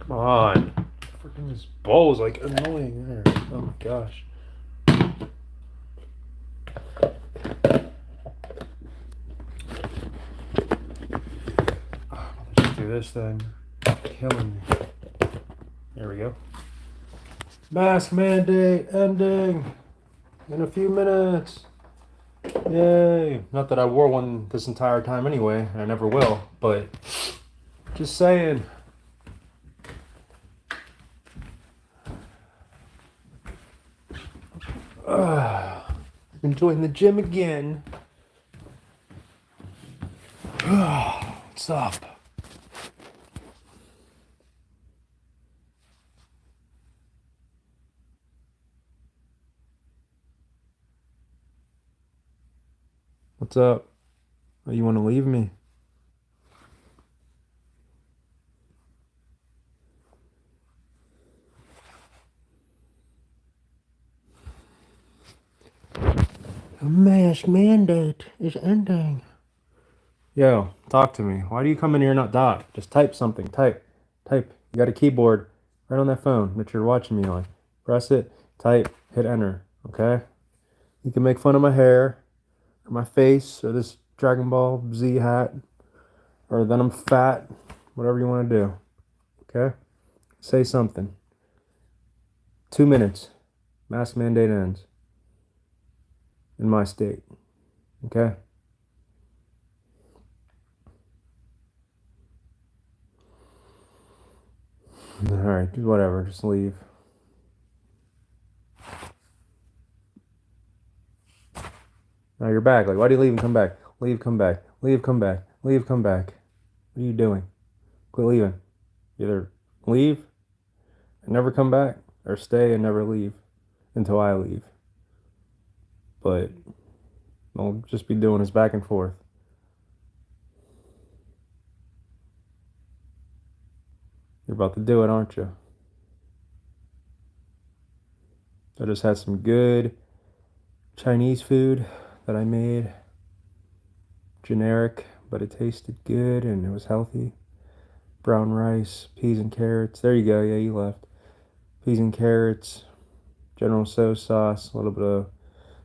Come on. Freaking this bowl is like annoying there. Oh my gosh. Let's do this then. Killing me. There we go. Mask mandate ending in a few minutes. Yay. Not that I wore one this entire time anyway, and I never will, but just saying. Enjoying the gym again. What's up? What's up? Oh, you want to leave me? The mask mandate is ending. Yo, talk to me. Why do you come in here and not talk? Just type something. Type. Type. You got a keyboard right on that phone that you're watching me on. Press it, type, hit enter. Okay? You can make fun of my hair, or my face, or this Dragon Ball Z hat, or that I'm fat. Whatever you want to do. Okay? Say something. 2 minutes. Mask mandate ends. In my state. Okay? Alright, do whatever. Just leave. Now you're back. Like, why do you leave and come back? Leave, come back. Leave, come back. Leave, come back. What are you doing? Quit leaving. Either leave and never come back, or stay and never leave until I leave. But I'll just be doing this back and forth. You're about to do it, aren't you? I just had some good Chinese food that I made. Generic, but it tasted good and it was healthy. Brown rice, peas and carrots. There you go. Yeah, you left. Peas and carrots, General Tso's sauce, a little bit of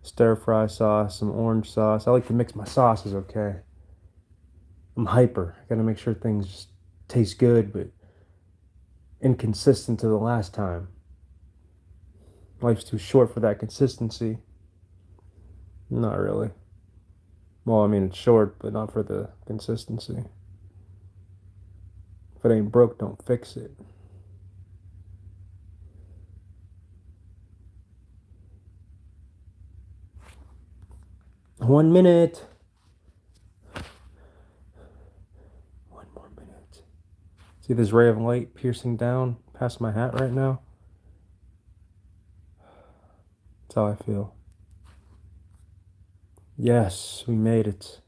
stir fry sauce, some orange sauce. I like to mix my sauces, okay? I'm hyper. I gotta make sure things just taste good, but inconsistent to the last time. Life's too short for that consistency. Not really. Well, I mean, it's short, but not for the consistency. If it ain't broke, don't fix it. One minute. One more minute. See this ray of light piercing down past my hat right now? That's how I feel. Yes, we made it.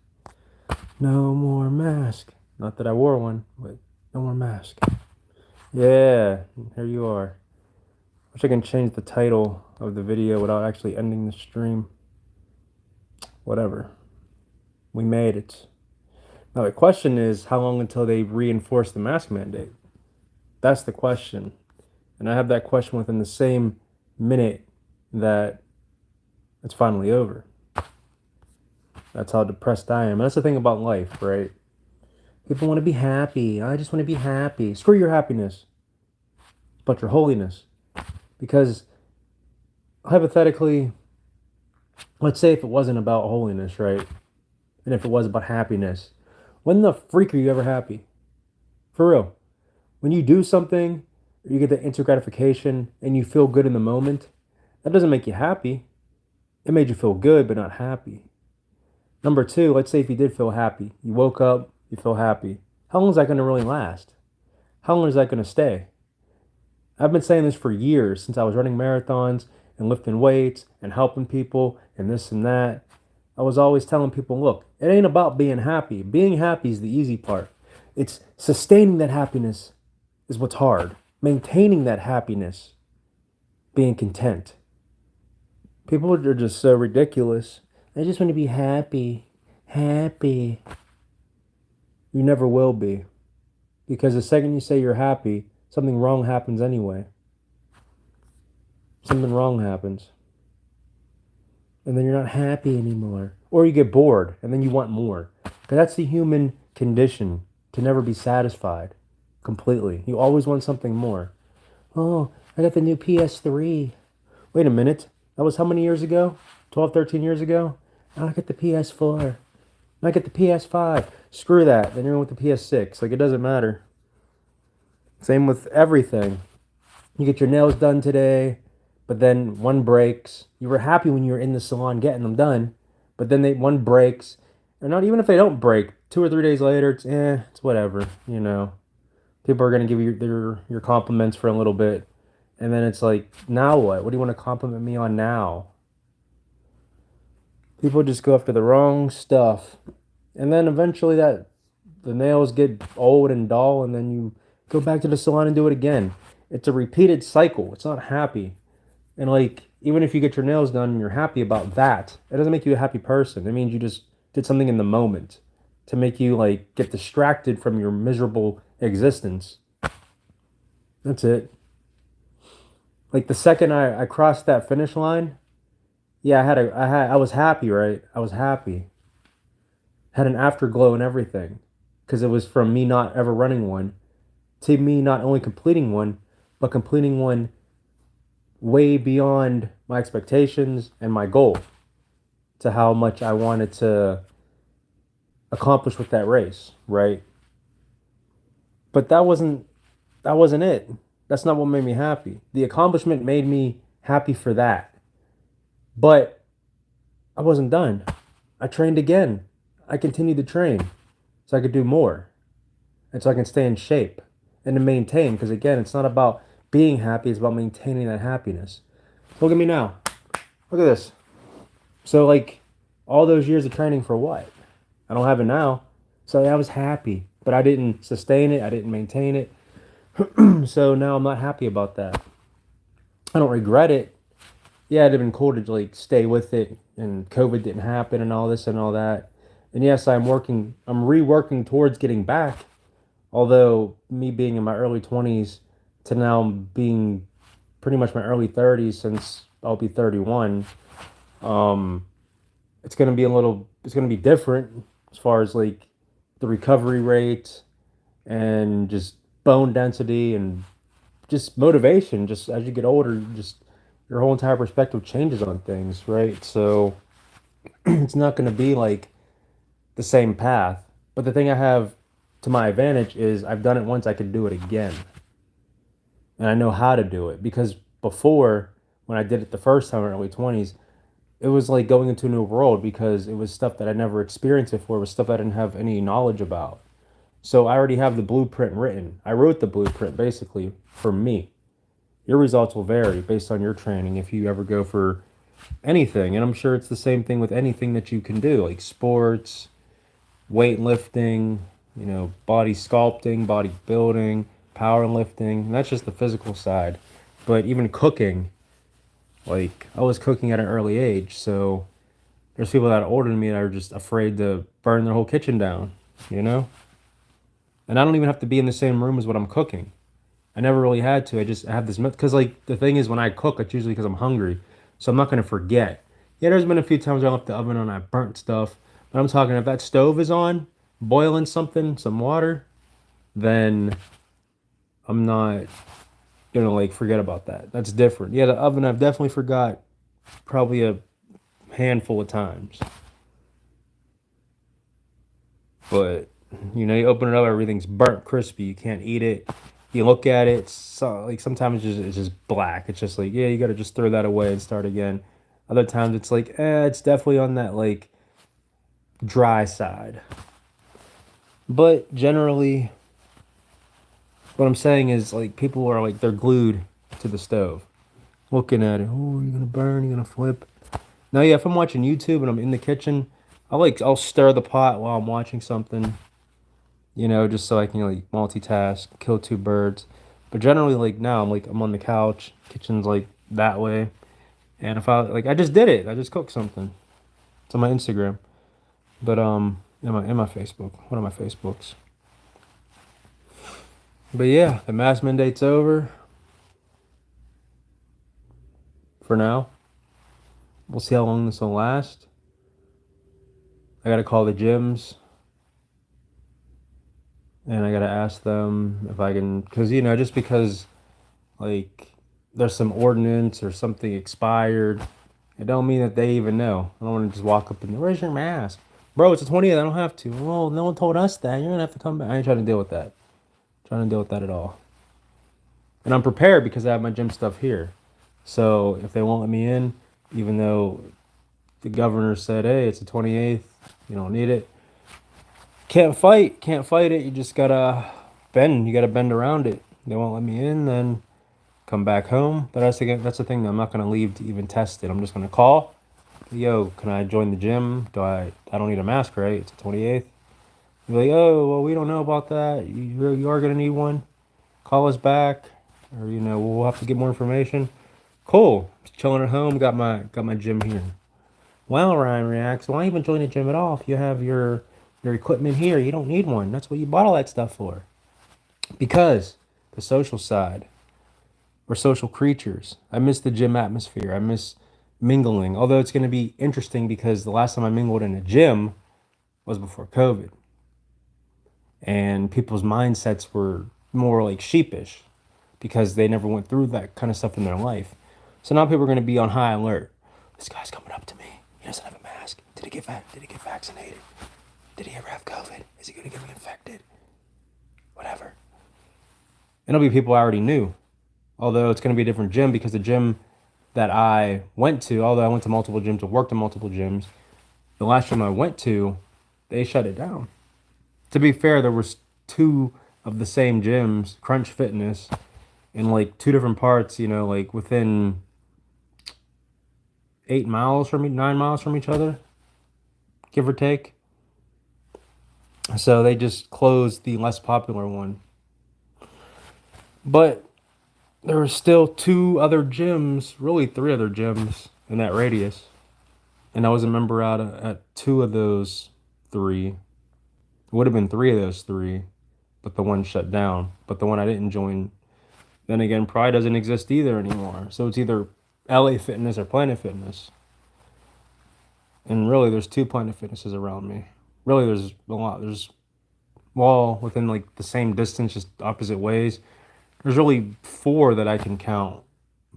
No more mask. Not that I wore one, but no more mask. Yeah, here you are. Wish I can change the title of the video without actually ending the stream. Whatever. We made it. Now the question is, how long until they reinforce the mask mandate? That's the question. And I have that question within the same minute that it's finally over. That's how depressed I am. And that's the thing about life, right? People want to be happy. I just want to be happy. Screw your happiness. It's about your holiness. Because hypothetically, let's say if it wasn't about holiness, right? And if it was about happiness, when the freak are you ever happy? For real. When you do something, or you get the instant gratification and you feel good in the moment, that doesn't make you happy. It made you feel good, but not happy. Number two, let's say if you did feel happy, you woke up, you feel happy. How long is that going to really last? How long is that going to stay? I've been saying this for years, since I was running marathons and lifting weights and helping people and this and that. I was always telling people, look, it ain't about being happy. Being happy is the easy part. It's sustaining that happiness is what's hard. Maintaining that happiness, being content. People are just so ridiculous. I just want to be happy. Happy. You never will be. Because the second you say you're happy, something wrong happens anyway. Something wrong happens. And then you're not happy anymore. Or you get bored and then you want more. Because that's the human condition, to never be satisfied completely. You always want something more. Oh, I got the new PS3. Wait a minute. That was how many years ago? 12, 13 years ago? I get the PS4. I get the PS5. Screw that. Then you're with the PS6. Like, it doesn't matter. Same with everything. You get your nails done today, but then one breaks. You were happy when you were in the salon getting them done, but then one breaks. Or not even if they don't break, 2 or 3 days later, it's whatever, you know. People are gonna give you your compliments for a little bit, and then it's like, now what? What do you want to compliment me on now? People just go after the wrong stuff, and then eventually the nails get old and dull, and then you go back to the salon and do it again. It's a repeated cycle. It's not happy. And like, even if you get your nails done and you're happy about that, it doesn't make you a happy person. It means you just did something in the moment to make you like get distracted from your miserable existence. That's it. Like the second I crossed that finish line, yeah, I was happy, right? I was happy. Had an afterglow and everything. Because it was from me not ever running one to me not only completing one, but completing one way beyond my expectations and my goal, to how much I wanted to accomplish with that race, right? But that wasn't it. That's not what made me happy. The accomplishment made me happy for that. But I wasn't done. I trained again. I continued to train so I could do more and so I can stay in shape and to maintain. Because again, it's not about being happy, it's about maintaining that happiness. Look at me now. Look at this. So, like, all those years of training for what? I don't have it now. So, I was happy, but I didn't sustain it, I didn't maintain it. So, now I'm not happy about that. I don't regret it. Yeah, it'd have been cool to, like, stay with it and COVID didn't happen and all this and all that. And yes, I'm reworking towards getting back. Although, me being in my early 20s to now being pretty much my early 30s, since I'll be 31, um, it's gonna be different as far as like the recovery rate and just bone density and just motivation. Just as you get older, just your whole entire perspective changes on things, right? So it's not gonna be like the same path. But the thing I have to my advantage is I've done it once, I could do it again. And I know how to do it because before, when I did it the first time in early 20s, it was like going into a new world because it was stuff that I never experienced before. It was stuff I didn't have any knowledge about. So I already have the blueprint written. I wrote the blueprint basically for me. Your results will vary based on your training if you ever go for anything. And I'm sure it's the same thing with anything that you can do, like sports, weightlifting, body sculpting, bodybuilding, powerlifting. And that's just the physical side. But even cooking, like I was cooking at an early age, so there's people that are older than me that are just afraid to burn their whole kitchen down, you know? And I don't even have to be in the same room as what I'm cooking. I never really had to. I have this because like the thing is when I cook, it's usually because I'm hungry, so I'm not gonna forget. Yeah, there's been a few times I left the oven on, I burnt stuff, but I'm talking if that stove is on, boiling something, some water, then I'm not gonna like forget about that. That's different. Yeah, the oven I've definitely forgot probably a handful of times, but you open it up, everything's burnt crispy. You can't eat it. You look at it, so like sometimes it's just black. It's just like, yeah, you gotta just throw that away and start again. Other times it's like, it's definitely on that like dry side. But generally, what I'm saying is like people are like they're glued to the stove, looking at it. Oh, you're gonna burn, you're gonna flip. Now, yeah, if I'm watching YouTube and I'm in the kitchen, I'll stir the pot while I'm watching something, just so I can like multitask, kill two birds. But generally, like now, I'm on the couch, kitchen's like that way, and if I just did it, I just cooked something. It's on my Instagram, but in my Facebook, one of my Facebooks. But yeah, the mask mandate's over for now. We'll see how long this will last. I gotta call the gyms and I gotta ask them if I can, because just because like there's some ordinance or something expired, it don't mean that they even know. I don't want to just walk up and where's your mask, bro? It's the 20th. I don't have to. Well, no one told us that. You're gonna have to come back. I ain't trying to deal with that. Trying to deal with that at all. And I'm prepared because I have my gym stuff here. So if they won't let me in, even though the governor said, "Hey, it's the 28th. You don't need it." Can't fight it. You just gotta bend. You gotta bend around it. They won't let me in, then come back home. But that's the thing. I'm not gonna leave to even test it. I'm just gonna call. Yo, can I join the gym? I don't need a mask, right? It's the 28th. You're like, oh, well, we don't know about that. You are gonna need one. Call us back, or we'll have to get more information. Cool. Just chilling at home. Got my gym here. Well, Ryan reacts. Why even join a gym at all if you have your equipment here? You don't need one. That's what you bought all that stuff for. Because the social side, we're social creatures. I miss the gym atmosphere. I miss mingling. Although it's going to be interesting because the last time I mingled in a gym was before COVID, and people's mindsets were more like sheepish because they never went through that kind of stuff in their life. So now people are going to be on high alert. This guy's coming up to me. He doesn't have a mask. Did he get vaccinated? Did he ever have COVID? Is he going to get me infected? Whatever. And it'll be people I already knew. Although it's going to be a different gym because the gym that I went to, although I went to multiple gyms or worked in multiple gyms, the last gym I went to, they shut it down. To be fair, there was two of the same gyms, Crunch Fitness, in like two different parts, like within 9 miles from each other, give or take. So they just closed the less popular one. But there were still two other gyms, really three other gyms in that radius. And I was a member at two of those three. It would have been three of those three, but the one shut down. But the one I didn't join, then again, probably doesn't exist either anymore. So it's either LA Fitness or Planet Fitness. And really, there's two Planet Fitnesses around me. Really, there's a lot. There's, well, within like the same distance, just opposite ways. There's really four that I can count,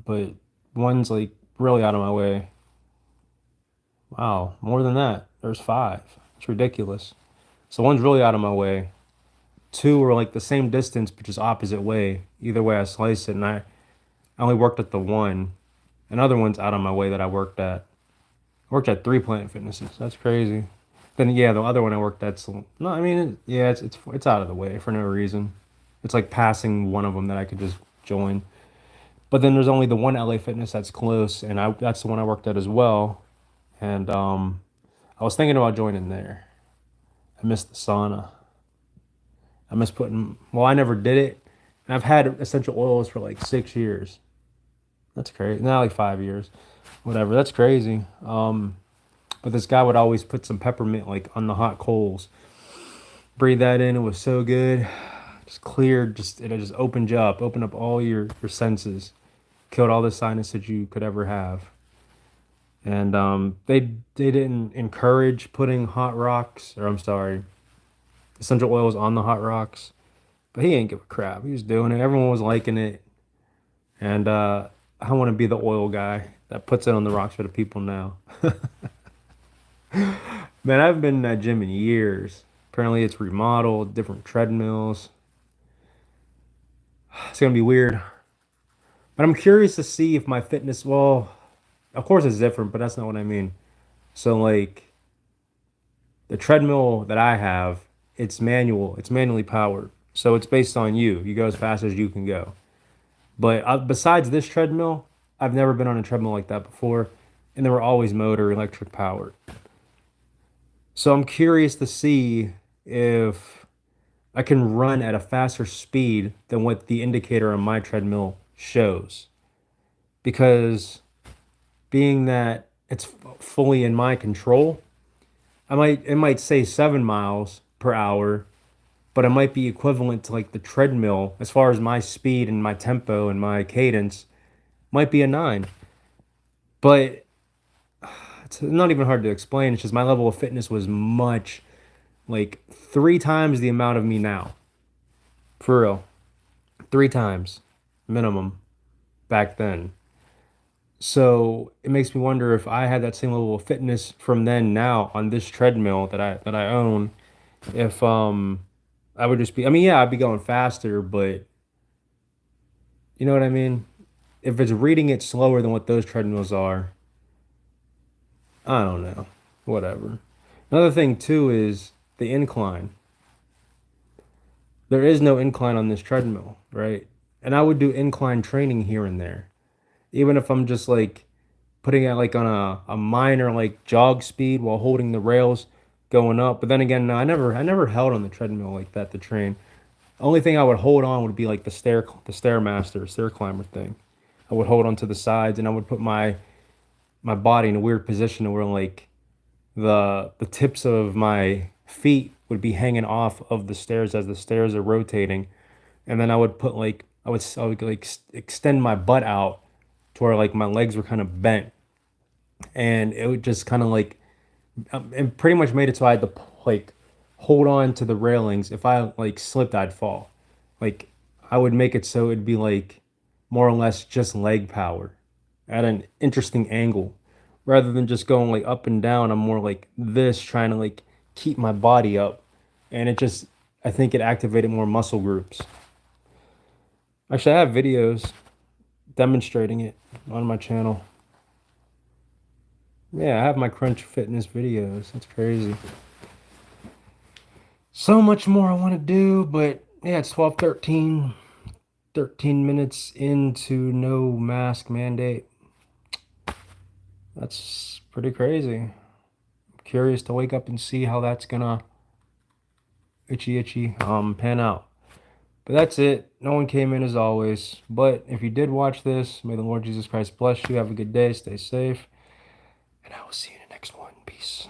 but one's like really out of my way. Wow, more than that. There's five. It's ridiculous. So one's really out of my way. Two are like the same distance, but just opposite way. Either way I slice it, and I only worked at the one. Another one's out of my way that I worked at. I worked at three Planet Fitnesses. That's crazy. Then yeah, the other one I worked at. No, I mean yeah, it's out of the way for no reason. It's like passing one of them that I could just join. But then there's only the one LA Fitness that's close, and that's the one I worked at as well. And I was thinking about joining there. I miss the sauna. I miss putting. Well, I never did it, and I've had essential oils for like 6 years. That's crazy. Not like 5 years, whatever. That's crazy. But this guy would always put some peppermint like on the hot coals. Breathe that in. It was so good. Just cleared. It just opened up all your senses, killed all the sinus that you could ever have. And they didn't encourage putting hot rocks, or I'm sorry, essential oils on the hot rocks. But he ain't give a crap. He was doing it. Everyone was liking it. And I want to be the oil guy that puts it on the rocks for the people now. Man, I haven't been in that gym in years. Apparently, it's remodeled, different treadmills. It's gonna be weird. But I'm curious to see if my fitness. Well, of course it's different, but that's not what I mean. So like the treadmill that I have, it's manual. It's manually powered. So it's based on you. You go as fast as you can go. But besides this treadmill, I've never been on a treadmill like that before, and they were always motor electric powered. So I'm curious to see if I can run at a faster speed than what the indicator on my treadmill shows. Because being that it's fully in my control, it might say 7 miles per hour, but it might be equivalent to like the treadmill as far as my speed and my tempo and my cadence might be a 9. But it's not even hard to explain. It's just my level of fitness was much, like 3 times the amount of me now. For real. 3 times minimum back then. So it makes me wonder if I had that same level of fitness from then now on this treadmill that I own, if I would just be, I mean, yeah, I'd be going faster, but you know what I mean? If it's reading it slower than what those treadmills are, I don't know. Whatever. Another thing too is the incline. There is no incline on this treadmill, right? And I would do incline training here and there. Even if I'm just like putting it like on a minor like jog speed while holding the rails going up. But then again, no, I never held on the treadmill like that to train. Only thing I would hold on would be like the stairmaster, stair climber thing. I would hold on to the sides and I would put my body in a weird position where like the tips of my feet would be hanging off of the stairs as the stairs are rotating, and then I would put like I would like extend my butt out to where like my legs were kind of bent, and it would just kind of like it pretty much made it so I had to like hold on to the railings. If I like slipped, I'd fall. Like I would make it so it'd be like more or less just leg power at an interesting angle rather than just going like up and down. I'm more like this trying to like keep my body up, and it just I think it activated more muscle groups. Actually, I have videos demonstrating it on my channel. Yeah, I have my Crunch Fitness videos. That's crazy. So much more I want to do, but yeah, it's 12:13, 13 minutes into no mask mandate. That's pretty crazy. I'm curious to wake up and see how that's gonna itchy pan out. But that's it. No one came in as always. But if you did watch this, may the Lord Jesus Christ bless you. Have a good day. Stay safe. And I will see you in the next one. Peace.